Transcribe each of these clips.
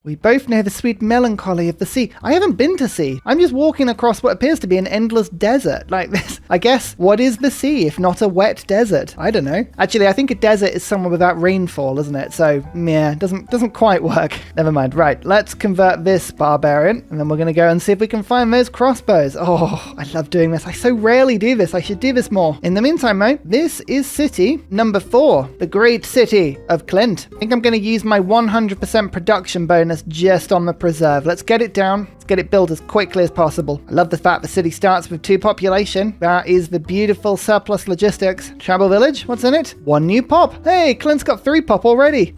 We both know the sweet melancholy of the sea. I haven't been to sea. I'm just walking across what appears to be an endless desert like this. I guess, what is the sea if not a wet desert? I don't know. Actually, I think a desert is somewhere without rainfall, isn't it? So, yeah, doesn't quite work. Never mind. Right, let's convert this barbarian, and then we're going to go and see if we can find those crossbows. Oh, I love doing this. I so rarely do this. I should do this more. In the meantime, mate, this is city number 4, the great city of Clint. I think I'm going to use my 100% production bonus just on the preserve. Let's get it down. Let's get it built as quickly as possible. I love the fact the city starts with 2 population. That is the beautiful surplus logistics. Tribal village, what's in it? 1 new pop. Hey, Clint's got 3 pop already.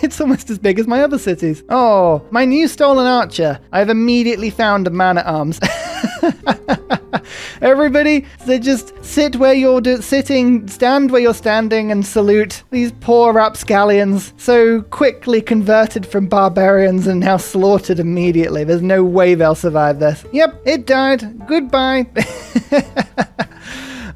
It's almost as big as my other cities. Oh, my new stolen archer. I've immediately found a man-at-arms. Everybody, so just sit where you're sitting, stand where you're standing, and salute these poor rapscallions, so quickly converted from barbarians and now slaughtered immediately. There's no way they'll survive this. Yep, it died. Goodbye.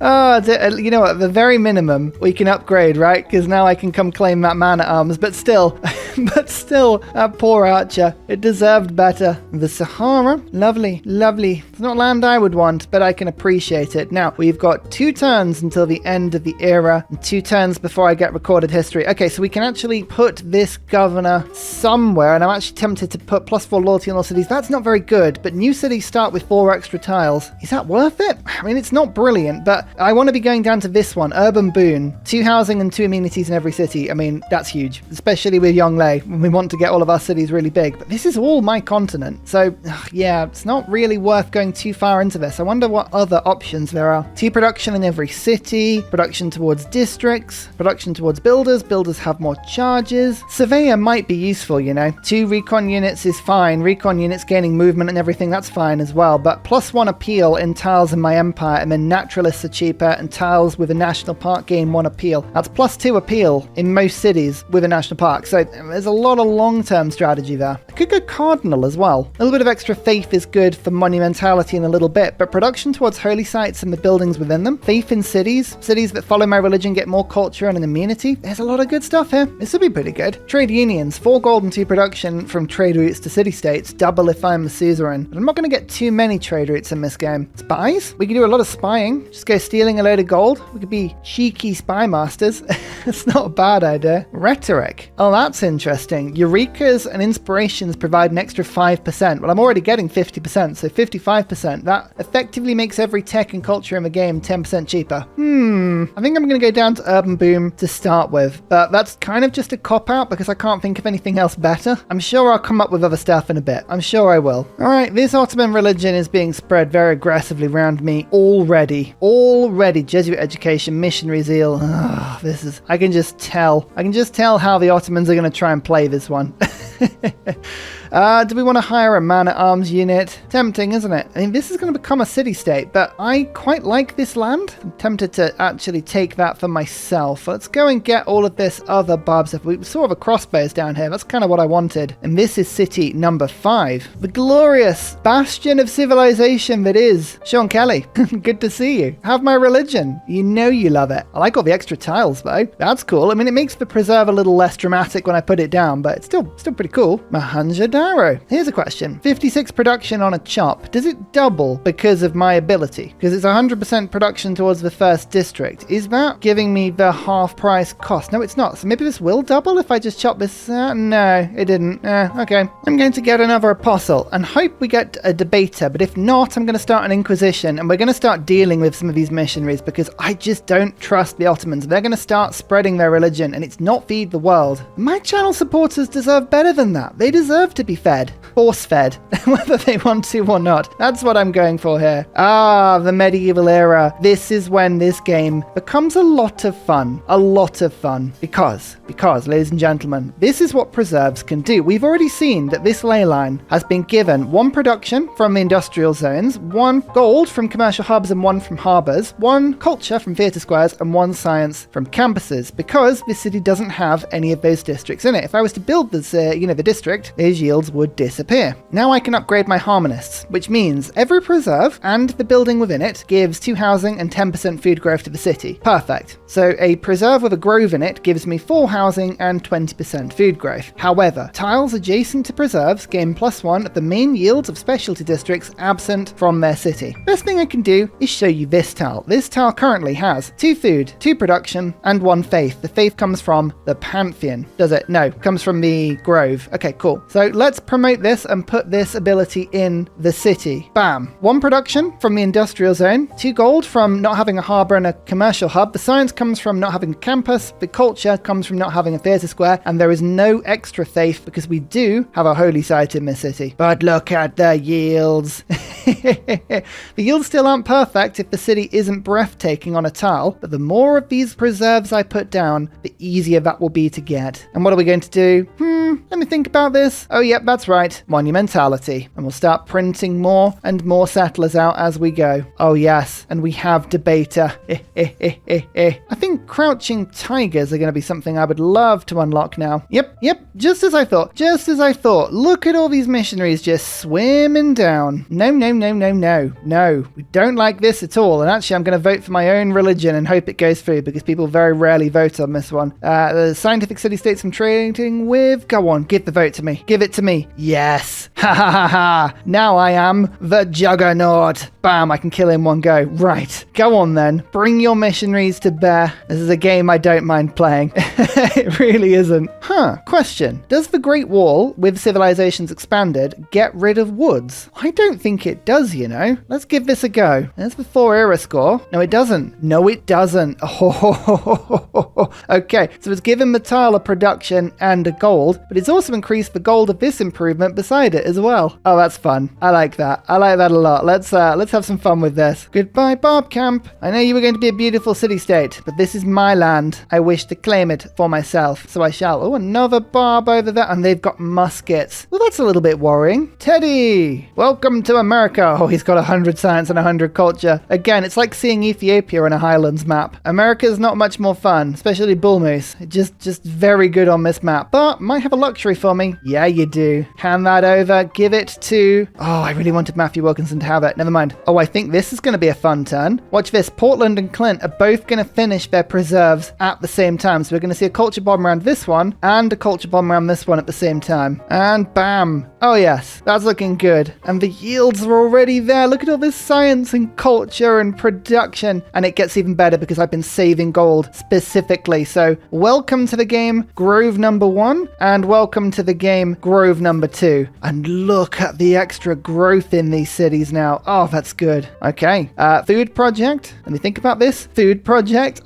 Oh, you know what? At the very minimum, we can upgrade, right? Because now I can come claim that man-at-arms. But still, that poor archer. It deserved better. The Sahara. Lovely, lovely. It's not land I would want, but I can appreciate it. Now, we've got 2 turns until the end of the era, and 2 turns before I get recorded history. Okay, so we can actually put this governor somewhere, and I'm actually tempted to put +4 loyalty on all cities. That's not very good, but new cities start with 4 extra tiles. Is that worth it? I mean, it's not brilliant, but I want to be going down to this one, Urban Boon. 2 housing and 2 amenities in every city. I mean, that's huge, especially with Yongle when we want to get all of our cities really big. But this is all my continent. So, yeah, it's not really worth going too far into this. I wonder what other options there are. 2 production in every city, production towards districts, production towards builders. Builders have more charges. Surveyor might be useful, you know. 2 recon units is fine. Recon units gaining movement and everything, that's fine as well. But +1 appeal in tiles in my empire, and then naturalists are cheaper, and tiles with a national park gain 1 appeal. That's +2 appeal in most cities with a national park. So there's a lot of long-term strategy there. I could go cardinal as well. A little bit of extra faith is good for monumentality in a little bit, but production towards holy sites and the buildings within them. Faith in cities. Cities that follow my religion get more culture and an amenity. There's a lot of good stuff here. This will be pretty good. Trade unions. 4 gold and 2 production from trade routes to city-states. Double if I'm the suzerain. But I'm not going to get too many trade routes in this game. Spies? We can do a lot of spying. Just go stealing a load of gold. We could be cheeky spy masters. It's not a bad idea. Rhetoric. Oh, that's interesting. Eurekas and inspirations provide an extra 5%. Well, I'm already getting 50%, so 55%. That effectively makes every tech and culture in the game 10% cheaper. I think I'm going to go down to Urban Boom to start with, but that's kind of just a cop-out because I can't think of anything else better. I'm sure I'll come up with other stuff in a bit. I'm sure I will. All right, this Ottoman religion is being spread very aggressively around me already. Jesuit education, missionary zeal. This is, I can just tell how the Ottomans are going to try and play this one. Do we want to hire a man-at-arms unit? Tempting, isn't it? I mean, this is going to become a city-state, but I quite like this land. I'm tempted to actually take that for myself. Let's go and get all of this other barb stuff. We saw the crossbows down here. That's kind of what I wanted. And this is city number 5. The glorious bastion of civilization that is Sean Kelly. Good to see you. Have my religion. You know you love it. I like all the extra tiles, though. That's cool. I mean, it makes the preserve a little less dramatic when I put it down, but it's still pretty cool. Mahanja. Here's a question. 56 production on a chop. Does it double because of my ability? Because it's 100% production towards the first district. Is that giving me the half price cost? No, it's not. So maybe this will double if I just chop this. No, it didn't. Okay. I'm going to get another apostle and hope we get a debater. But if not, I'm going to start an inquisition and we're going to start dealing with some of these missionaries because I just don't trust the Ottomans. They're going to start spreading their religion and it's not feed the world. My channel supporters deserve better than that. They deserve to be fed, force-fed, whether they want to or not. That's what I'm going for here. The medieval era. This is when this game becomes a lot of fun. Because, ladies and gentlemen, this is what preserves can do. We've already seen that this ley line has been given 1 production from the industrial zones, 1 gold from commercial hubs and 1 from harbors, 1 culture from theatre squares and 1 science from campuses, because this city doesn't have any of those districts in it. If I was to build this, the district, these yields would disappear. disappear. Now I can upgrade my harmonists, which means every preserve and the building within it gives 2 housing and 10% food growth to the city. Perfect. So a preserve with a grove in it gives me 4 housing and 20% food growth. However, tiles adjacent to preserves gain +1 at the main yields of specialty districts absent from their city. Best thing I can do is show you this tile. This tile currently has 2 food, 2 production, and 1 faith. The faith comes from the Pantheon. Does it? No, comes from the grove. Okay, cool. So let's promote this and put this ability in the city. Bam. 1 production from the industrial zone, 2 gold from not having a harbour and a commercial hub. The science comes from not having a campus. The culture comes from not having a theatre square. And there is no extra faith because we do have a holy site in this city. But look at the yields. The yields still aren't perfect if the city isn't breathtaking on a tile, but the more of these preserves I put down, the easier that will be to get. And what are we going to do? Let me think about this. Oh, yep, that's right. Monumentality. And we'll start printing more and more settlers out as we go. Oh, yes. And we have debater. I think crouching tigers are going to be something I would love to unlock now. Yep. Just as I thought. Look at all these missionaries just swimming down. No. We don't like this at all. And actually, I'm going to vote for my own religion and hope it goes through because people very rarely vote on this one. The scientific city-states I'm trading with. Go on, give the vote to me. Give it to me. Yes. Ha. Now I am the Juggernaut. Bam, I can kill in one go. Right. Go on then. Bring your missionaries to bear. This is a game I don't mind playing. It really isn't. Question. Does the Great Wall, with civilizations expanded, get rid of woods? I don't think it does, you know. Let's give this a go. There's the 4 era score. No, it doesn't. Okay, so it's given the tile a production and a gold, but it's also increased the gold of this improvement beside it as well. Oh, that's fun. I like that. I like that a lot. Let's have some fun with this. Goodbye, Barb Camp. I know you were going to be a beautiful city-state, but this is my land. I wish to claim it for myself, so I shall. Oh, another barb over there, and they've got muskets. Well, that's a little bit worrying. Teddy, welcome to America. Oh, he's got 100 science and 100 culture. Again, it's like seeing Ethiopia on a Highlands map. America's not much more fun, especially bull moose. Just very good on this map, but might have a luxury for me. Yeah, you do. Hand that over. Give it to... Oh, I really wanted Matthew Wilkinson to have it. Never mind. Oh, I think this is going to be a fun turn. Watch this. Portland and Clint are both going to finish their preserves at the same time. So we're going to see a culture bomb around this one and a culture bomb around this one at the same time. And bam. Oh, yes. That's looking good. And the yields are already there. Look at all this science and culture and production. And it gets even better because I've been saving gold specifically. So welcome to the game, Grove number 1, and welcome to the game, Grove number 2. And look at the extra growth in these cities now. Oh, that's good. Okay. Food project. Let me think about this. Food project.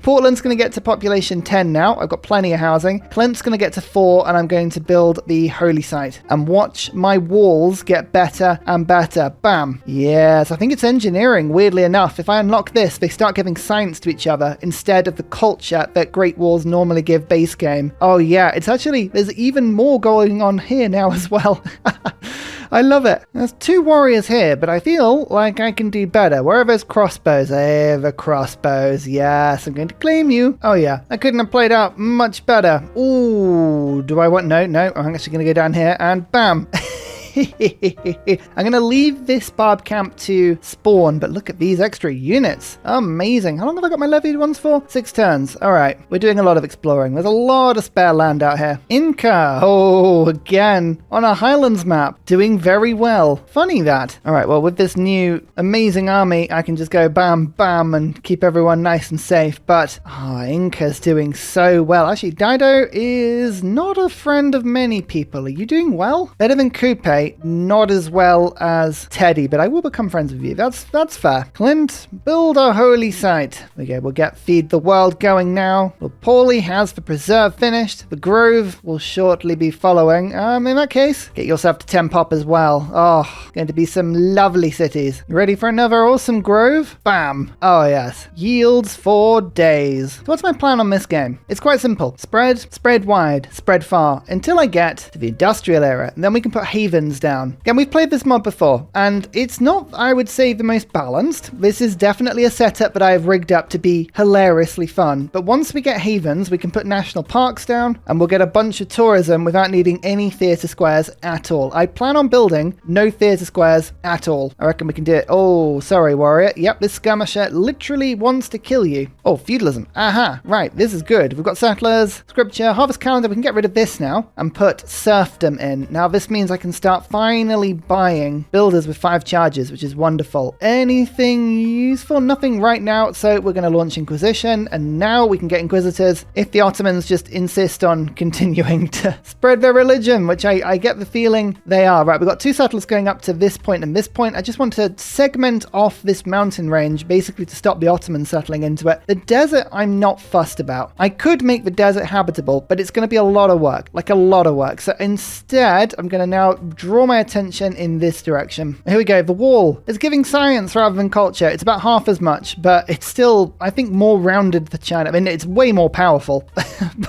Portland's going to get to population 10 now. I've got plenty of housing. Clint's going to get to 4, and I'm going to build the holy site. And watch my walls get better and better. Bam. Yes, I think it's engineering, weirdly enough. If I unlock this, they start giving science to each other instead of the culture that Great Walls normally give base game. Oh yeah, it's actually, there's even more going on here now as well. I love it. There's 2 warriors here, but I feel like I can do better. Where are those crossbows? The crossbows. Yes, I'm going to claim you. Oh yeah, I couldn't have played out much better. Ooh, do I want... No, I'm actually going to go down here and bam. I'm going to leave this barb camp to spawn, but look at these extra units. Amazing. How long have I got my levied ones for? 6 turns. All right. We're doing a lot of exploring. There's a lot of spare land out here. Inca. Oh, again. On a Highlands map. Doing very well. Funny that. All right. Well, with this new amazing army, I can just go bam, bam, and keep everyone nice and safe. But, Inca's doing so well. Actually, Dido is not a friend of many people. Are you doing well? Better than Coupe. Not as well as Teddy, but I will become friends with you. That's fair. Clint, build a holy site. Okay, we'll get Feed the World going now. Well, Paulie has the preserve finished. The Grove will shortly be following. In that case, get yourself to 10 pop as well. Oh, going to be some lovely cities. You ready for another awesome Grove? Bam. Oh, yes. Yields for days. So what's my plan on this game? It's quite simple. Spread wide, spread far, until I get to the industrial era. And then we can put havens mines down. Again, we've played this mod before, and it's not, I would say, the most balanced. This is definitely a setup that I have rigged up to be hilariously fun. But once we get havens, we can put national parks down, and we'll get a bunch of tourism without needing any theatre squares at all. I plan on building no theatre squares at all. I reckon we can do it. Oh, sorry, warrior. Yep, this skirmisher literally wants to kill you. Oh, feudalism. Aha, right, this is good. We've got settlers, scripture, harvest calendar. We can get rid of this now and put serfdom in. Now, this means I can start finally buying builders with 5 charges, which is wonderful. Anything useful? Nothing right now, so we're going to launch Inquisition, and now we can get Inquisitors if the Ottomans just insist on continuing to spread their religion, which I get the feeling they are. Right, we've got 2 settlers going up to this point and this point. I just want to segment off this mountain range, basically to stop the Ottomans settling into it. The desert, I'm not fussed about. I could make the desert habitable, but it's going to be a lot of work, like a lot of work. So instead, I'm going to now draw my attention in this direction. Here we go. The wall is giving science rather than culture. It's about half as much, but it's still, I think, more rounded than China. I mean, it's way more powerful,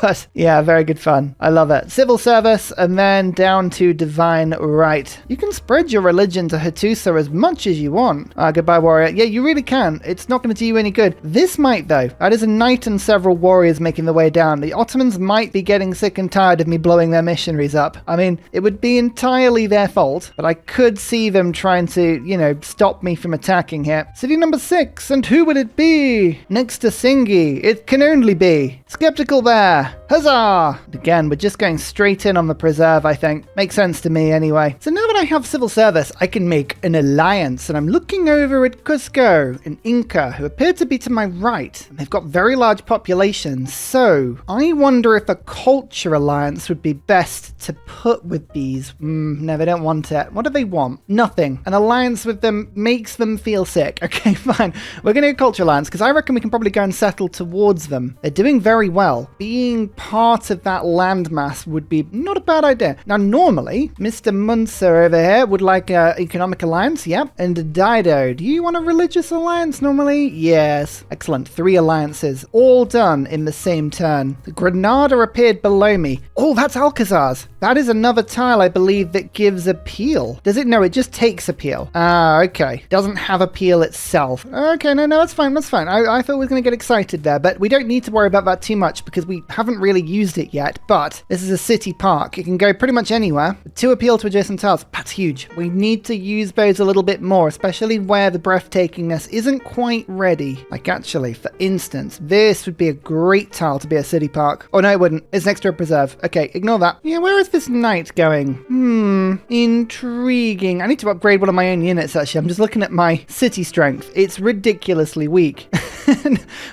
but yeah, very good fun. I love it. Civil service, and then down to divine right. You can spread your religion to Hattusa as much as you want. Goodbye, warrior. Yeah, you really can. It's not going to do you any good. This might, though. That is a knight and several warriors making their way down. The Ottomans might be getting sick and tired of me blowing their missionaries up. I mean, it would be entirely their fault, but I could see them trying to, you know, stop me from attacking here. City number 6, and who would it be? Next to Singi, it can only be Skeptical Bear. Huzzah! Again, we're just going straight in on the preserve, I think. Makes sense to me anyway. So now that I have civil service, I can make an alliance, and I'm looking over at Cusco, an Inca, who appear to be to my right. They've got very large populations, so I wonder if a culture alliance would be best to put with these. No, they don't want it. What do they want? Nothing. An alliance with them makes them feel sick. Okay, fine. We're going to do a culture alliance, because I reckon we can probably go and settle towards them. They're doing very well. Being part of that landmass would be not a bad idea. Now, normally, Mr. Munzer over here would like an economic alliance, yep. And Dido, do you want a religious alliance normally? Yes. Excellent. 3 alliances, all done in the same turn. The Granada appeared below me. Oh, that's Alcazar's. That is another tile, I believe, that gives appeal. Does it? No, it just takes appeal. Ah, okay. Doesn't have appeal itself. Okay, no, that's fine, that's fine. I thought we were going to get excited there, but we don't need to worry about that too much because we haven't really used it yet, but this is a city park. It can go pretty much anywhere. 2 appeal to adjacent tiles. That's huge. We need to use those a little bit more, especially where the breathtakingness isn't quite ready. Like actually, for instance, this would be a great tile to be a city park. Oh no, it wouldn't. It's next to a preserve. Okay, ignore that. Yeah, where is this knight going? Intriguing. I need to upgrade one of my own units actually. I'm just looking at my city strength. It's ridiculously weak.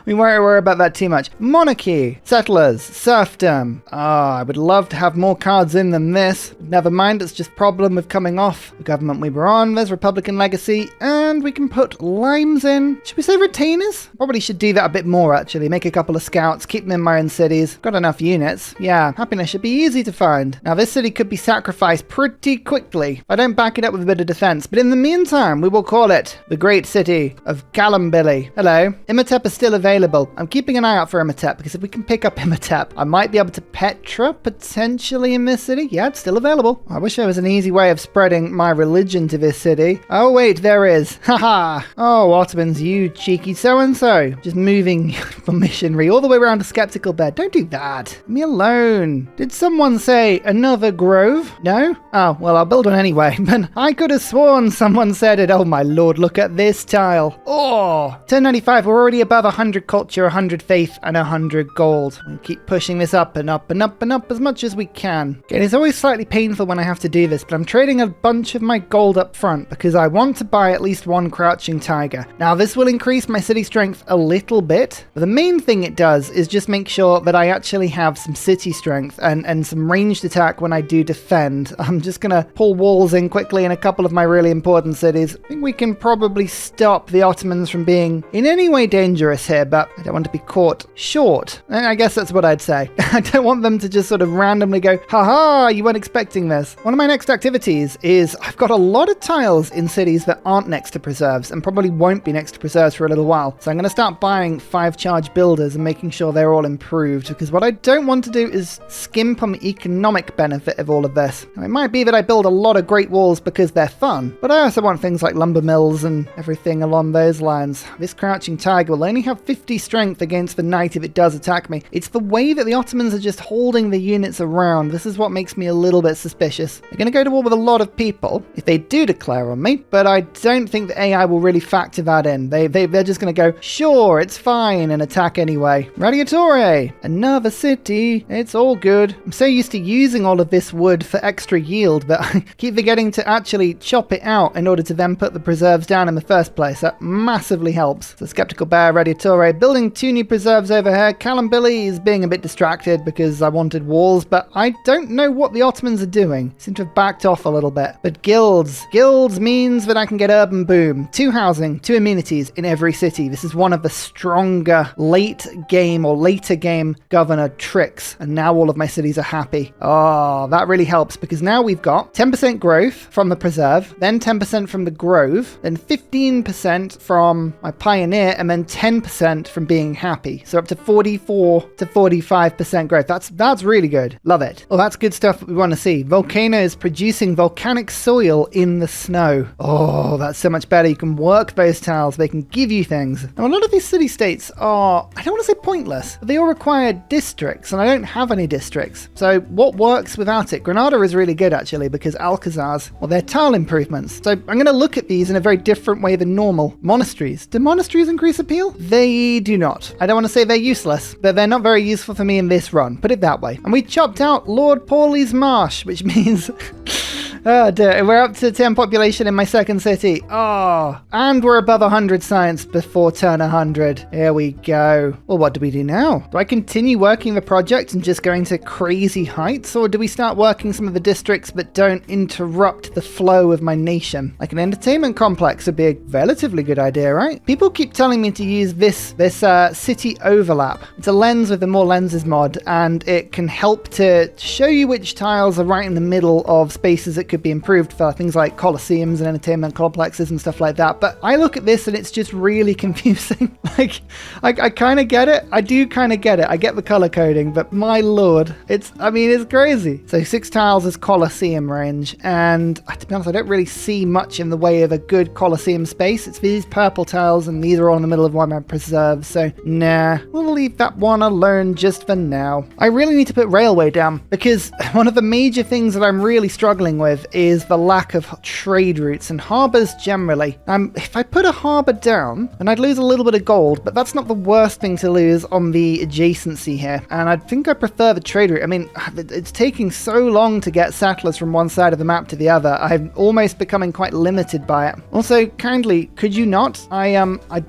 We won't worry about that too much. Monarchy, settlers, serfdom. I would love to have more cards in than this. Never mind, it's just problem with coming off the government we were on. There's Republican legacy, and we can put limes in. Should we say retainers? Probably should do that a bit more actually. Make a couple of scouts, keep them in my own cities. Got enough units. Yeah, happiness should be easy to find. Now this city could be sacrificed pretty quickly if I don't back it up with a bit of defense. But in the meantime, we will call it the great city of Kalambilly. Hello. Imhotep is still available. I'm keeping an eye out for Imhotep because if we can pick up Imhotep, I might be able to Petra potentially in this city. Yeah, it's still available. I wish there was an easy way of spreading my religion to this city. Oh wait, there is. Haha. Oh, Ottomans, you cheeky so-and-so. Just moving for missionary all the way around to Skeptical Bed. Don't do that. Leave me alone. Did someone say another grove? No? Oh, well, I'll build one anyway. But I could have sworn someone said it. Oh my lord, look at this tile. Oh, 1095. We're already above 100 culture, 100 faith, and 100 gold. We'll keep pushing this up and up and up and up as much as we can. Okay, it's always slightly painful when I have to do this, but I'm trading a bunch of my gold up front because I want to buy at least 1 crouching tiger. Now, this will increase my city strength a little bit, but the main thing it does is just make sure that I actually have some city strength and some ranged attack when I do defend. I'm just going to pull walls in quickly in a couple of my really important cities. I think we can probably stop the Ottomans from being in any way dangerous here, but I don't want to be caught short. I guess that's what I'd say. I don't want them to just sort of randomly go, haha, you weren't expecting this. One of my next activities is I've got a lot of tiles in cities that aren't next to preserves and probably won't be next to preserves for a little while. So I'm going to start buying 5 charge builders and making sure they're all improved, because what I don't want to do is skimp on the economic attack benefit of all of this. Now, it might be that I build a lot of great walls because they're fun, but I also want things like lumber mills and everything along those lines. This crouching tiger will only have 50 strength against the knight if it does attack me. It's the way that the Ottomans are just holding the units around. This is what makes me a little bit suspicious. They're going to go to war with a lot of people if they do declare on me, but I don't think the AI will really factor that in. They're just going to go, sure, it's fine, and attack anyway. Radiatore! Another city. It's all good. I'm so used to using all of this wood for extra yield that I keep forgetting to actually chop it out in order to then put the preserves down in the first place. That massively helps. So Skeptical Bear, Radiatore, building 2 new preserves over here. Callum Billy is being a bit distracted because I wanted walls, but I don't know what the Ottomans are doing. Seem to have backed off a little bit. But guilds. Guilds means that I can get urban boom. 2 housing, 2 amenities in every city. This is one of the stronger late game or later game governor tricks. And now all of my cities are happy. Oh, that really helps because now we've got 10% growth from the preserve, then 10% from the grove, then 15% from my pioneer, and then 10% from being happy. So up to 44 to 45% growth. That's really good. Love it. Well, that's good stuff that we want to see. Volcanoes producing volcanic soil in the snow. Oh, that's so much better. You can work those tiles. They can give you things. Now, a lot of these city-states are, I don't want to say pointless, but they all require districts, and I don't have any districts. So what works without it? Granada is really good, actually, because Alcazar's, well, they're tile improvements. So I'm going to look at these in a very different way than normal. Monasteries. Do monasteries increase appeal? They do not. I don't want to say they're useless, but they're not very useful for me in this run. Put it that way. And we chopped out Lord Pauli's Marsh, which means... Oh dear, we're up to 10 population in my second city. Oh, and we're above 100 science before turn 100. Here we go. Well, what do we do now? Do I continue working the project and just going to crazy heights? Or do we start working some of the districts that don't interrupt the flow of my nation? Like an entertainment complex would be a relatively good idea, right? People keep telling me to use this city overlap. It's a lens with the more lenses mod, and it can help to show you which tiles are right in the middle of spaces that could be improved for things like coliseums and entertainment complexes and stuff like that. But I look at this and it's just really confusing. Like, I kind of get it. I do kind of get it. I get the color coding, but my lord, it's crazy. So 6 tiles is coliseum range, and to be honest, I don't really see much in the way of a good coliseum space. It's these purple tiles, and these are all in the middle of one of my preserves. So nah, we'll leave that one alone just for now. I really need to put railway down because one of the major things that I'm really struggling with is the lack of trade routes and harbors generally. If I put a harbor down, then I'd lose a little bit of gold, but that's not the worst thing to lose on the adjacency here. And I think I prefer the trade route. I mean, it's taking so long to get settlers from one side of the map to the other. I'm almost becoming quite limited by it. Also, kindly, could you not? I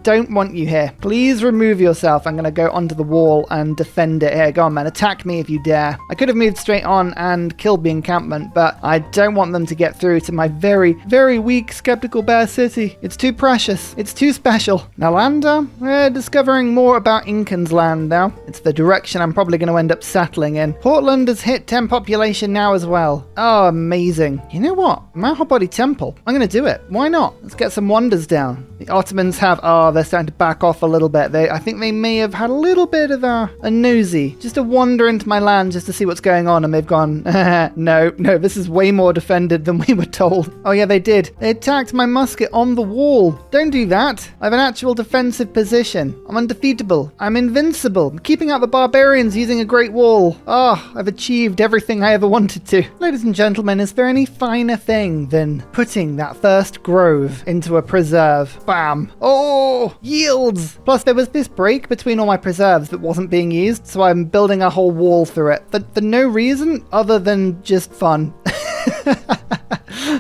don't want you here. Please remove yourself. I'm going to go onto the wall and defend it here. Go on, man. Attack me if you dare. I could have moved straight on and killed the encampment, but I don't want them to get through to my very, very weak Skeptical Bear city. It's too precious. It's too special. Nalanda? We're discovering more about Incan's land now. It's the direction I'm probably going to end up settling in. Portland has hit 10 population now as well. Oh, amazing. You know what? Mahobody Temple. I'm going to do it. Why not? Let's get some wonders down. The Ottomans have, they're starting to back off a little bit. I think they may have had a little bit of a nosy, just a wander into my land just to see what's going on, and they've gone, no, this is way more defended than we were told. Oh yeah, they did. They attacked my musket on the wall. Don't do that. I have an actual defensive position. I'm undefeatable. I'm invincible. I'm keeping out the barbarians using a great wall. Oh, I've achieved everything I ever wanted to. Ladies and gentlemen, is there any finer thing than putting that first grove into a preserve? Bam. Oh, yields. Plus there was this break between all my preserves that wasn't being used, so I'm building a whole wall through it. But for no reason other than just fun.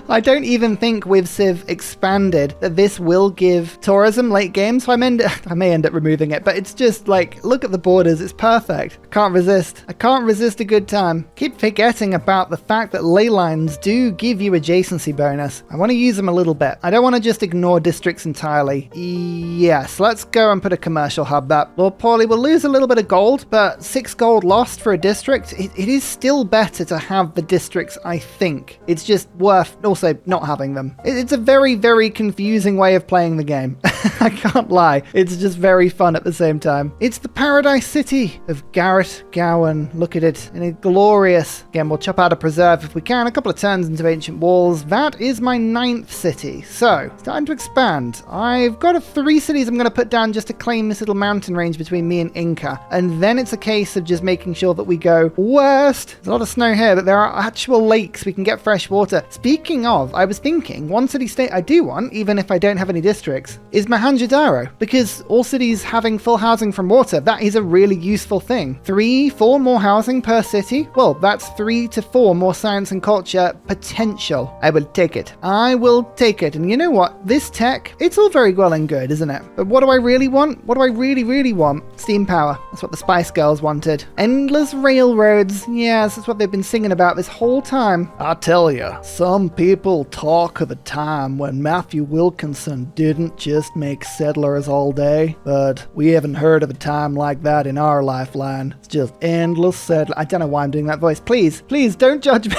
I don't even think with Civ Expanded that this will give tourism late game, so I may end up removing it, but it's just like, look at the borders, it's perfect. I can't resist a good time. Keep forgetting about the fact that ley lines do give you adjacency bonus. I want to use them a little bit. I don't want to just ignore districts entirely. Yes, let's go and put a commercial hub up. Lord Paulie will lose a little bit of gold, but 6 gold lost for a district, it is still better to have the districts, I think. It's just worth also not having them. It's a very, very confusing way of playing the game. I can't lie. It's just very fun at the same time. It's the paradise city of Garrett Gowan. Look at it. And it's glorious. Again, we'll chop out a preserve if we can. A couple of turns into ancient walls. That is my 9th city. So, it's time to expand. I've got 3 cities I'm going to put down just to claim this little mountain range between me and Inca. And then it's a case of just making sure that we go west. There's a lot of snow here, but there are actual lakes. We can get fresh water. Speaking of, I was thinking, one city-state I do want, even if I don't have any districts, is Mohenjo-Daro, because all cities having full housing from water, that is a really useful thing. 3-4 more housing per city? Well, that's 3 to 4 more science and culture potential. I will take it. I will take it. And you know what? This tech, it's all very well and good, isn't it? But what do I really want? What do I really, really want? Steam power. That's what the Spice Girls wanted. Endless railroads. Yes, that's what they've been singing about this whole time. I tell you, some people talk of a time when Matthew Wilkinson didn't just make settlers all day, but we haven't heard of a time like that in our lifeline. It's just endless settlers. I don't know why I'm doing that voice. Please don't judge me.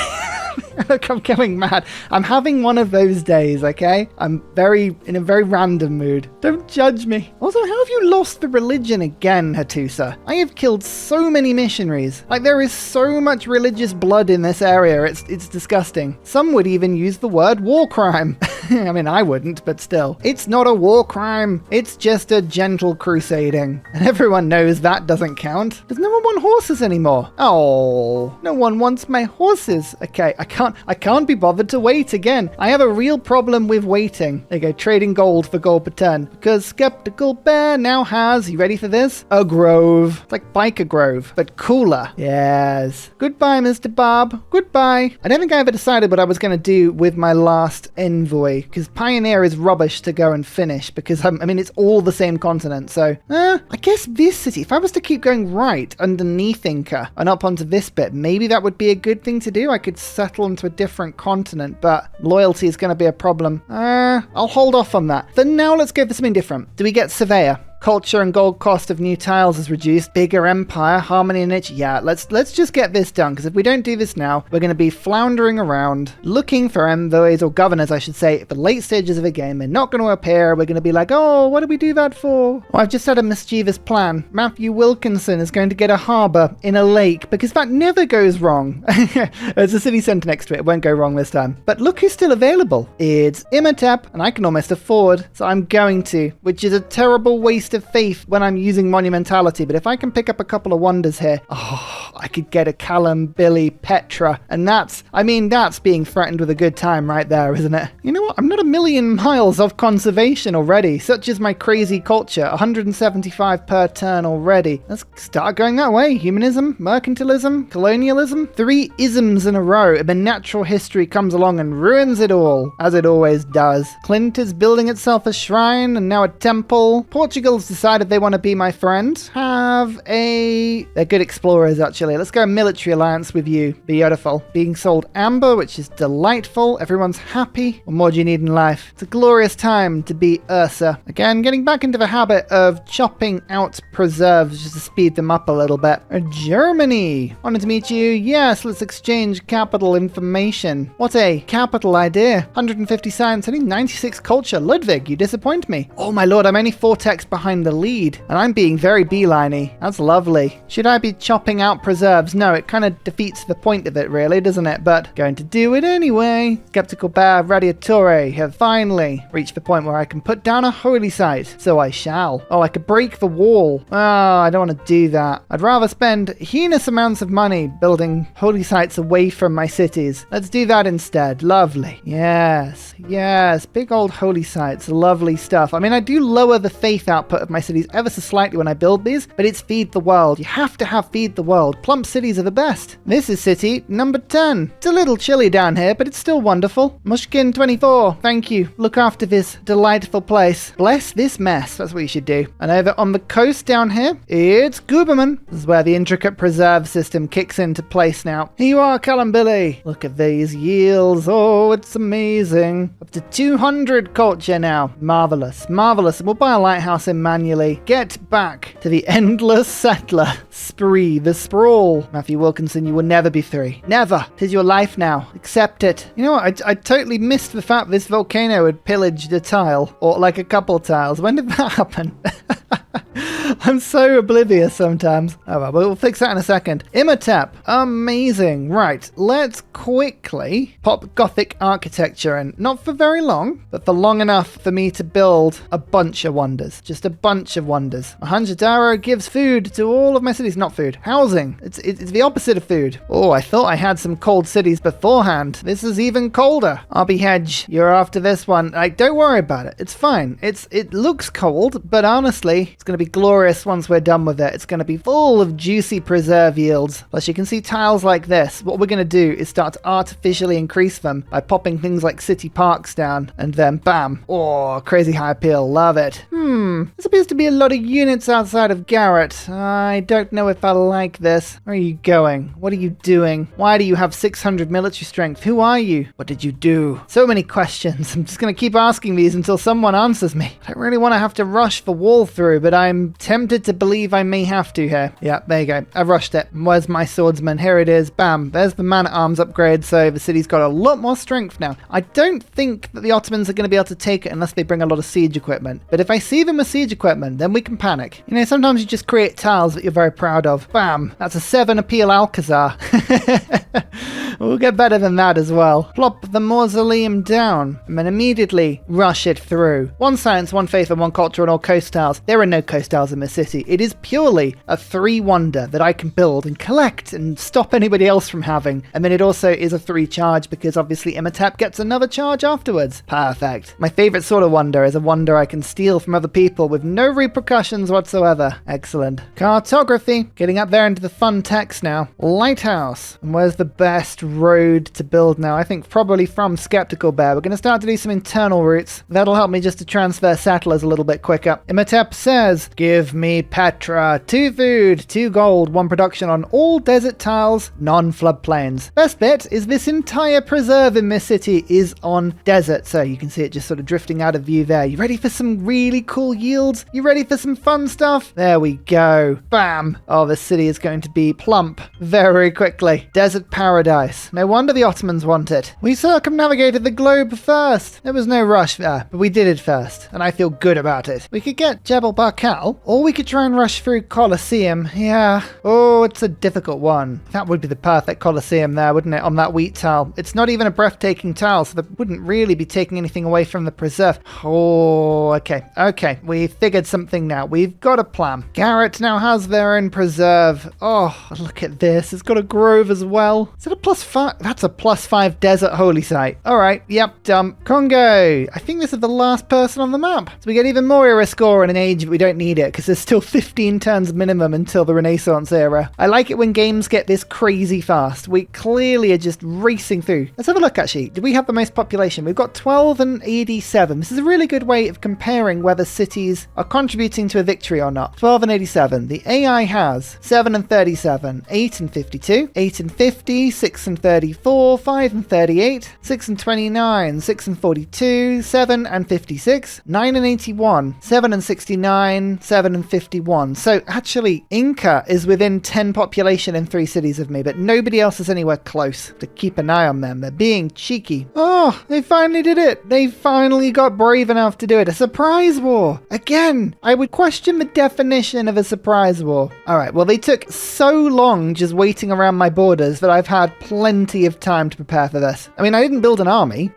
Look, I'm going mad. I'm having one of those days, okay? I'm in a very random mood. Don't judge me. Also, how have you lost the religion again, Hattusa? I have killed so many missionaries. Like, there is so much religious blood in this area. It's disgusting. Some would even use the word war crime. I mean, I wouldn't, but still. It's not a war crime. It's just a gentle crusading. And everyone knows that doesn't count. Does no one want horses anymore? Oh, no one wants my horses. Okay, I can't be bothered to wait again. I have a real problem with waiting. There you go, trading gold for gold per turn. Because Skeptical Bear now has, you ready for this? A grove. It's like Biker Grove, but cooler. Yes. Goodbye, Mr. Bob. Goodbye. I don't think I ever decided what I was going to do with my last envoy, because Pioneer is rubbish to go and finish, because, I mean, it's all the same continent, so, I guess this city, if I was to keep going right underneath Inca and up onto this bit, maybe that would be a good thing to do. I could settle into a different continent, but loyalty is going to be a problem. I'll hold off on that. For now, let's go for something different. Do we get Surveyor? Culture and gold cost of new tiles is reduced. Bigger empire, harmony and itch. Yeah, let's just get this done, because if we don't do this now, we're going to be floundering around looking for envoys, or governors, I should say, at the late stages of a game. They're not going to appear. We're going to be like, oh, what did we do that for? Well, I've just had a mischievous plan. Matthew Wilkinson is going to get a harbour in a lake, because that never goes wrong. There's a city centre next to it. It won't go wrong this time. But look who's still available. It's Imhotep, and I can almost afford, so I'm going to, which is a terrible waste of faith when I'm using monumentality, but if I can pick up a couple of wonders here, I could get a Callum, Billy, Petra, and that's being threatened with a good time right there, isn't it? You know what? I'm not a million miles off conservation already, such is my crazy culture. 175 per turn already. Let's start going that way. Humanism, mercantilism, colonialism, 3 isms in a row, and then natural history comes along and ruins it all, as it always does. Clint is building itself a shrine and now a temple. Portugal's decided they want to be my friend. They're good explorers, actually. Let's go military alliance with you. Beautiful. Being sold amber, which is delightful. Everyone's happy. What more do you need in life? It's a glorious time to be Ursa. Again, getting back into the habit of chopping out preserves just to speed them up a little bit. Germany. Wanted to meet you. Yes, let's exchange capital information. What a capital idea. 150 science, only 96 culture. Ludwig, you disappoint me. Oh my lord, I'm only 4 techs behind the lead, and I'm being very beeliney. That's lovely. Should I be chopping out preserves? No, it kind of defeats the point of it, really, doesn't it? But going to do it anyway. Skeptical Bear, Radiatore have finally reached the point where I can put down a holy site, so I shall. Oh, I could break the wall. Oh, I don't want to do that. I'd rather spend heinous amounts of money building holy sites away from my cities. Let's do that instead. Lovely. Yes, big old holy sites. Lovely stuff. I mean, I do lower the faith output of my cities ever so slightly when I build these, but it's feed the world. You have to have feed the world. Plump cities are the best. This is city number 10. It's a little chilly down here, but it's still wonderful. Mushkin 24, thank you. Look after this delightful place. Bless this mess. That's what you should do. And over on the coast down here, it's Guberman. This is where the intricate preserve system kicks into place now. Here you are, Callum Billy. Look at these yields. Oh, it's amazing. Up to 200 culture now. Marvelous. And we'll buy a lighthouse in manually. Get back to the endless settler spree, the sprawl. Matthew Wilkinson, you will never be free. Never. 'Tis your life now. Accept it. You know what? I totally missed the fact this volcano had pillaged a tile, or like a couple tiles. When did that happen? I'm so oblivious sometimes. Oh well, we'll fix that in a second. Imhotep. Amazing. Right, let's quickly pop Gothic architecture in. Not for very long, but for long enough for me to build a bunch of wonders. Just a bunch of wonders. Mohenjo-Daro gives food to all of my cities. Not food. Housing. It's the opposite of food. Oh, I thought I had some cold cities beforehand. This is even colder. RB Hedge, you're after this one. Like, don't worry about it. It's fine. It looks cold, but honestly, it's going to be glorious once we're done with it. It's going to be full of juicy preserve yields. Plus, you can see tiles like this. What we're going to do is start to artificially increase them by popping things like city parks down, and then bam. Oh, crazy high appeal. Love it. This appears to be a lot of units outside of Garrett. I don't know if I like this. Where are you going? What are you doing? Why do you have 600 military strength? Who are you? What did you do? So many questions. I'm just going to keep asking these until someone answers me. I don't really want to have to rush for wall through, but I'm tempted to believe I may have to here. Yeah, there you go. I rushed it. Where's my swordsman? Here it is. Bam. There's the man-at-arms upgrade, so the city's got a lot more strength now. I don't think that the Ottomans are going to be able to take it unless they bring a lot of siege equipment. But if I see them with siege equipment, then we can panic. You know, sometimes you just create tiles that you're very proud of. Bam. That's a 7 appeal Alcazar. We'll get better than that as well. Plop the mausoleum down and then immediately rush it through. One science, one faith, and one culture, and all coast tiles. There are no coast tiles in this city. It is purely a 3 wonder that I can build and collect and stop anybody else from having. And then it also is a 3 charge because obviously Imhotep gets another charge afterwards. Perfect. My favorite sort of wonder is a wonder I can steal from other people with no repercussions whatsoever. Excellent. Cartography. Getting up there into the fun text now. Lighthouse. And where's the best road to build now? I think probably from Skeptical Bear. We're going to start to do some internal routes. That'll help me just to transfer settlers a little bit quicker. Imhotep says, give me Petra, 2 food, 2 gold, 1 production on all desert tiles, non-floodplains. Best bit is this entire preserve in this city is on desert, so you can see it just sort of drifting out of view there. You ready for some really cool yields? You ready for some fun stuff? There we go. Bam! Oh, this city is going to be plump very quickly. Desert paradise. No wonder the Ottomans want it. We circumnavigated the globe first. There was no rush there, but we did it first, and I feel good about it. We could get Jebel Barkal, or we could try and rush through Colosseum. Yeah. Oh, it's a difficult one. That would be the perfect Colosseum there, wouldn't it, on that wheat tile? It's not even a breathtaking tile, so that wouldn't really be taking anything away from the preserve. Oh, okay. Okay, we've figured something now. We've got a plan. Garrett now has their own preserve. Oh, look at this. It's got a grove as well. Is it a +5? That's a +5 desert holy site. All right. Yep. Dump. Congo. I think this is the last person on the map. So we get even more era score in an age, but we don't need it because there's still 15 turns minimum until the Renaissance era. I like it when games get this crazy fast. We clearly are just racing through. Let's have a look actually. Do we have the most population? We've got 12 and 87. This is a really good way of comparing whether cities are contributing to a victory or not. 12 and 87. The AI has 7 and 37, 8 and 52, 8 and 50, 6 and 34, 5 and 38, 6 and 29, 6 and 42, 7 and 56, 9 and 81, 7 and 69, 7 and 51. So actually, Inca is within 10 population in 3 cities of me, but nobody else is anywhere close. To keep an eye on them. They're being cheeky. Oh, they finally did it. They finally got brave enough to do it. A surprise war. Again, I would question the definition of a surprise war. All right, well, they took so long just waiting around my borders that I've had plenty of time to prepare for this. I mean, I didn't build an army,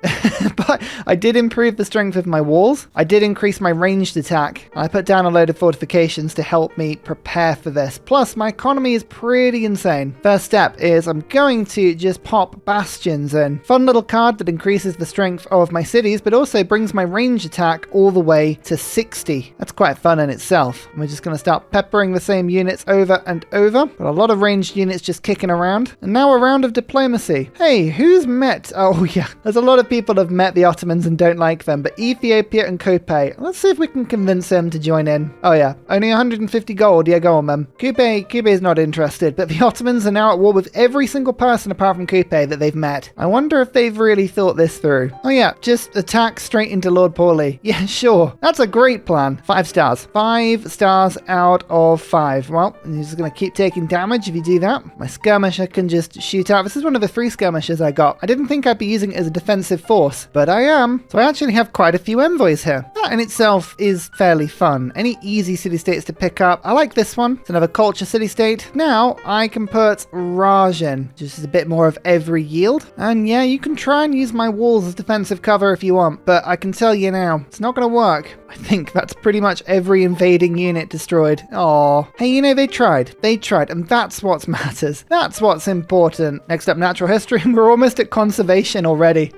but I did improve the strength of my walls. I did increase my ranged attack. I put down a load of fortifications to help me prepare for this. Plus, my economy is pretty insane. First step is I'm going to just pop bastions in. Fun little card that increases the strength of my cities, but also brings my ranged attack all the way to 60. That's quite fun in itself. We're just going to start peppering the same units over and over. Got a lot of ranged units just kicking around. And now a round of diplomacy. Hey, who's met? Oh yeah, there's a lot of people have met met the Ottomans and don't like them, but Ethiopia and Coupe. Let's see if we can convince them to join in. Oh yeah, only 150 gold. Yeah, go on, man. Coupe is not interested, but the Ottomans are now at war with every single person apart from Coupe that they've met. I wonder if they've really thought this through. Oh yeah, just attack straight into Lord Paulie. Yeah, sure. That's a great plan. 5 stars. 5 stars out of 5. Well, he's just going to keep taking damage if you do that. My skirmisher can just shoot out. This is one of the 3 skirmishers I got. I didn't think I'd be using it as a defensive force, but I am. So I actually have quite a few envoys here. That in itself is fairly fun. Any easy city-states to pick up. I like this one. It's another culture city-state. Now I can put Raj in. Just a bit more of every yield. And yeah, you can try and use my walls as defensive cover if you want, but I can tell you now, it's not going to work. I think that's pretty much every invading unit destroyed. Aww. Hey, you know, they tried. They tried, and that's what matters. That's what's important. Next up, natural history. We're almost at conservation already.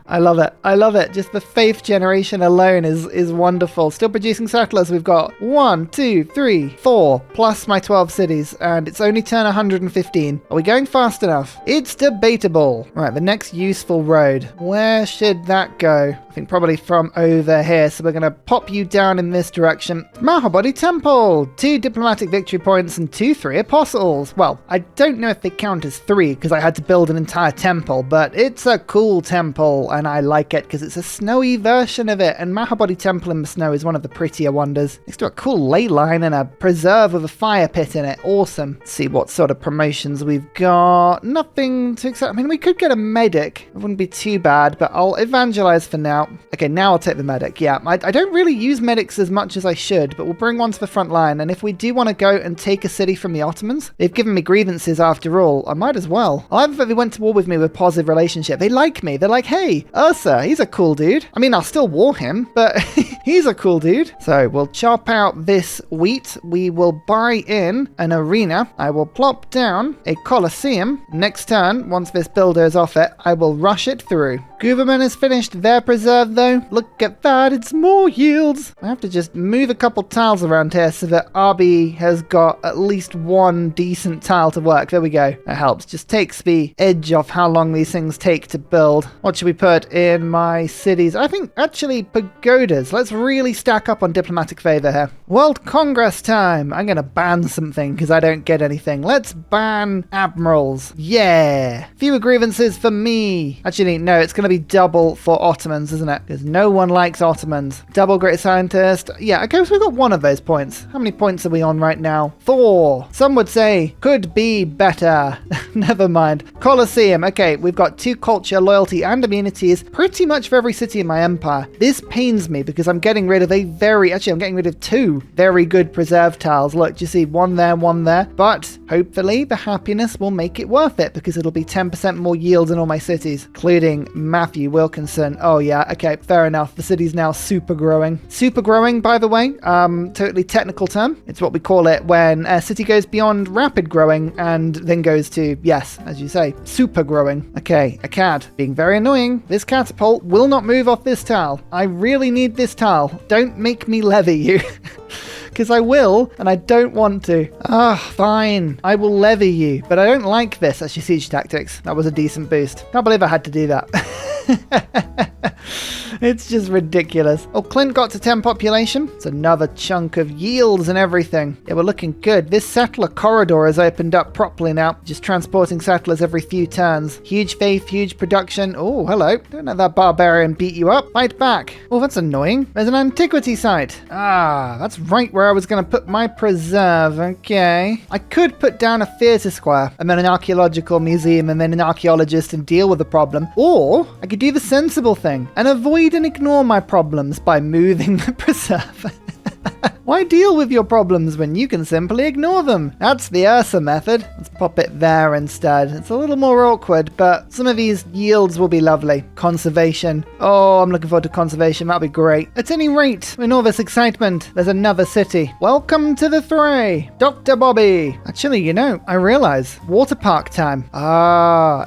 I love it. I love it. Just the 5th generation alone is wonderful. Still producing settlers. We've got 1, 2, 3, 4, plus my 12 cities, and it's only turn 115. Are we going fast enough? It's debatable. Right, the next useful road. Where should that go? I think probably from over here. So we're going to pop you down in this direction. Mahabodhi Temple. 2 diplomatic victory points and 2 3 apostles. Well, I don't know if they count as 3 because I had to build an entire temple, but it's a cool temple and I like it because it's a snowy version of it, and Mahabodhi Temple in the snow is one of the prettier wonders. Next to a cool ley line and a preserve with a fire pit in it. Awesome. Let's see what sort of promotions we've got. Nothing to accept. I mean, we could get a medic. It wouldn't be too bad, but I'll evangelize for now. Okay, now I'll take the medic. Yeah, I don't really use medics as much as I should, but we'll bring one to the front line, and if we do want to go and take a city from the Ottomans, they've given me grievances after all. I might as well. I love that they went to war with me with positive relationship. They like me. They're like, hey, Ursa, he's a cool dude. I mean, I'll still war him, but he's a cool dude. So we'll chop out this wheat. We will buy in an arena. I will plop down a Colosseum. Next turn, once this builder is off it, I will rush it through. Guverman has finished their preserve though. Look at that, it's more yields. I have to just move a couple tiles around here so that RB has got at least one decent tile to work. There we go. That helps. Just takes the edge off how long these things take to build. What should we put in my cities? I think actually pagodas. Let's really stack up on diplomatic favor here. World Congress time. I'm going to ban something because I don't get anything. Let's ban admirals. Yeah. Fewer grievances for me. Actually, no, it's going to be double for Ottomans, isn't it? Because no one likes Ottomans. Double great scientist. Yeah, okay, so we've got one of those points. How many points are we on right now? 4. Some would say could be better. Never mind. Colosseum. Okay, we've got 2 culture, loyalty, and immunities pretty much for every city in my empire. This pains me because I'm getting rid of I'm getting rid of 2 very good preserve tiles. Look, do you see 1 there, 1 there? But hopefully the happiness will make it worth it because it'll be 10% more yields in all my cities, including Matthew Wilkinson. Oh yeah, okay, fair enough. The city's now super growing. Super growing, by the way, totally technical term. It's what we call it when a city goes beyond rapid growing and then goes to, yes, as you say, super growing. Okay, a cat being very annoying. This catapult will not move off this tile. I really need this tile. Don't make me levy you. Because I will, and I don't want to. Fine. I will levy you, but I don't like this. Actually, siege tactics. That was a decent boost. Can't believe I had to do that. It's just ridiculous. Oh, Clint got to 10 population. It's another chunk of yields and everything. Yeah, we're looking good. This settler corridor has opened up properly now. Just transporting settlers every few turns. Huge faith, huge production. Oh, hello. Don't let that barbarian beat you up. Fight back. Oh, that's annoying. There's an antiquity site. That's right where I was going to put my preserve. Okay. I could put down a theatre square and then an archaeological museum and then an archaeologist and deal with the problem. Or I could do the sensible thing and avoid and ignore my problems by moving the preserve. Why deal with your problems when you can simply ignore them? That's the Ursa method. Let's pop it there instead. It's a little more awkward, but some of these yields will be lovely. Conservation. Oh, I'm looking forward to conservation. That'll be great. At any rate, in all this excitement, there's another city. Welcome to the fray, Dr. Bobby. Actually, you know, I realize water park time.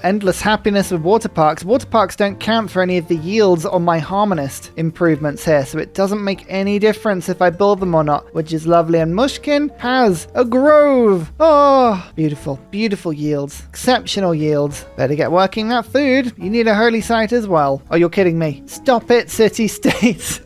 Endless happiness with water parks. Water parks don't count for any of the yields on my harmonist improvements here, so it doesn't make any difference if I build them or not. not, which is lovely. And Mushkin has a grove. Oh, beautiful, beautiful yields. Exceptional yields. Better get working that food. You need a holy site as well. Oh, you're kidding me. Stop it, city-states.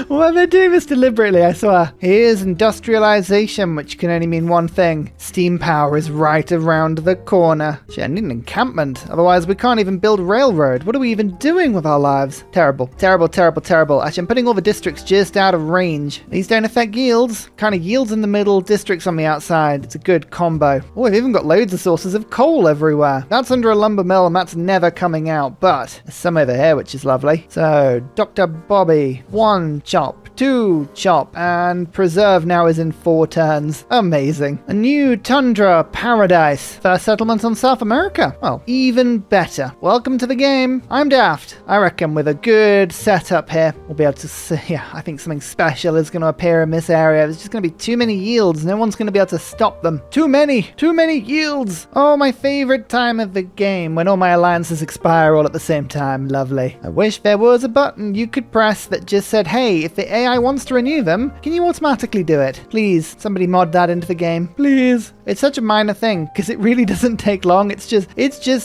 Well, they're doing this deliberately, I swear. Here's industrialization, which can only mean one thing. Steam power is right around the corner. Shit, I need an encampment. Otherwise, we can't even build railroad. What are we even doing with our lives? Terrible, terrible, terrible, terrible. Actually, I'm putting all the districts just out of range. These don't affect yields. Kind of yields in the middle, districts on the outside. It's a good combo. Oh, we've even got loads of sources of coal everywhere. That's under a lumber mill, and that's never coming out. But there's some over here, which is lovely. So, Dr. Bobby, 1 chop, 2 chop, and preserve now is in 4 turns. Amazing. A new tundra paradise. First settlement on South America. Well, even better. Welcome to the game. I'm Daft. I reckon with a good setup here, we'll be able to see, yeah, I think something special is going to appear in this area. There's just going to be too many yields. No one's going to be able to stop them. Too many yields. Oh, my favorite time of the game, when all my alliances expire all at the same time. Lovely. I wish there was a button you could press that just said, hey, if the AI wants to renew them, can you automatically do it? Please, somebody mod that into the game. Please. It's such a minor thing, because it really doesn't take long. It's just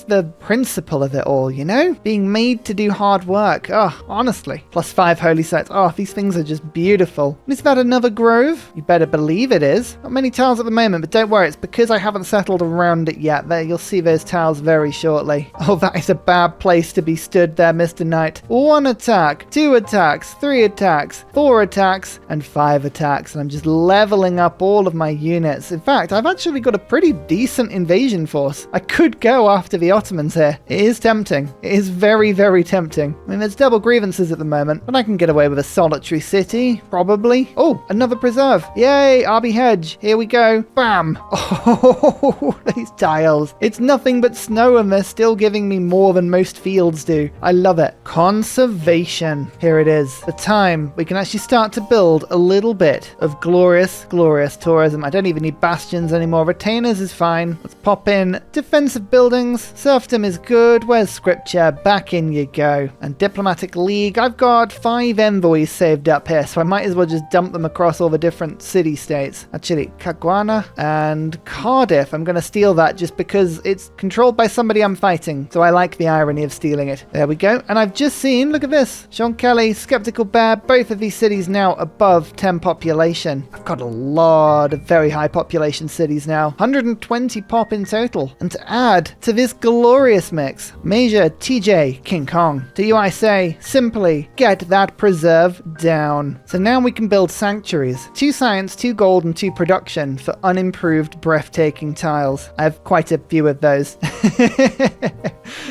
the principle of it all, you know? Being made to do hard work. Oh, honestly. +5 holy sites. Oh, these things are just beautiful. Is that another grove? You better believe it is. Not many tiles at the moment, but don't worry. It's because I haven't settled around it yet. There, you'll see those tiles very shortly. Oh, that is a bad place to be stood there, Mr. Knight. 1 attack, 2 attacks, 3 attacks, 4 attacks, and 5 attacks. And I'm just leveling up all of my units. In fact, I've actually got a pretty decent invasion force. I could go after the Ottomans here. It is tempting. It is very, very tempting. I mean, there's double grievances at the moment, but I can get away with a solitary city, probably. Oh, another preserve. Yay, RB Hedge. Here we go. Bam. Oh, these tiles. It's nothing but snow, and they're still giving me more than most fields do. I love it. Conservation. Here it is. The time we can actually start to build a little bit of glorious, glorious tourism. I don't even need bastions anymore. Retainers is fine. Let's pop in defensive buildings. Serfdom is good. Where's scripture? Back in you go. And diplomatic league. I've got 5 envoys saved up here, so I might as well just dump them across all the different city-states. Actually, Caguana and Cardiff. I'm going to steal that just because it's controlled by somebody I'm fighting, so I like the irony of stealing it. There we go. And I've just seen, look at this. Sean Kelly, Skeptical Bear, both of these cities now above 10 population. I've got a lot of very high population cities now. 120 pop in total. And to add to this glorious mix, Major TJ King Kong, do you I say, simply get that preserve down. So now we can build sanctuaries. 2 science, 2 gold, and 2 production for unimproved, breathtaking tiles. I have quite a few of those.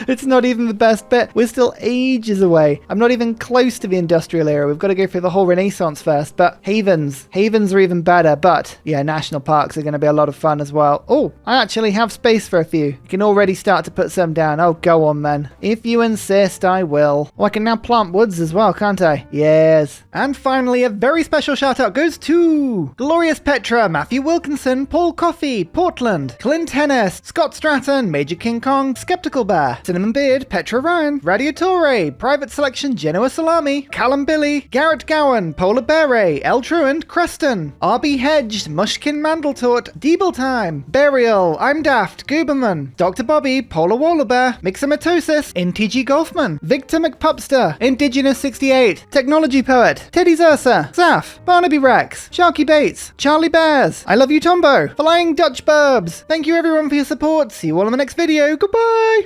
It's not even the best bit. We're still ages away. I'm not even close to the industrial era. We've got to go through the whole Renaissance first. But havens are even better. But yeah, national parks are going to be a lot of fun as well. Oh, I actually have space for a few. You can already start to put some down. Oh, go on then. If you insist, I will. Oh, I can now plant woods as well, can't I? Yes. And finally, a very special shout out goes to Glorious Petra, Matthew Wilkinson, Paul Coffey, Portland, Clint Hennis, Scott Stratton, Major King Kong, Skeptical Bear, Cinnamon Beard, Petra Ryan, Radiatore, Private Selection, Genoa Salami, Callum Billy, Garrett Gowan, Polar Beret, El Truant, Creston, RB Hedged, Mushkin Mandletort, Deeble Time, Burial, I'm Daft, Gooberman, Dr. Bobby, Polar Wallabear, Mixomatosis, NTG Golfman, Victor McPupster, Indigenous 68, Technology Poet, Teddy's Ursa, Zaf, Barnaby Rex, Sharky Bates, Charlie Bears, I Love You Tombo, Flying Dutch Burbs. Thank you everyone for your support. See you all in the next video. Goodbye!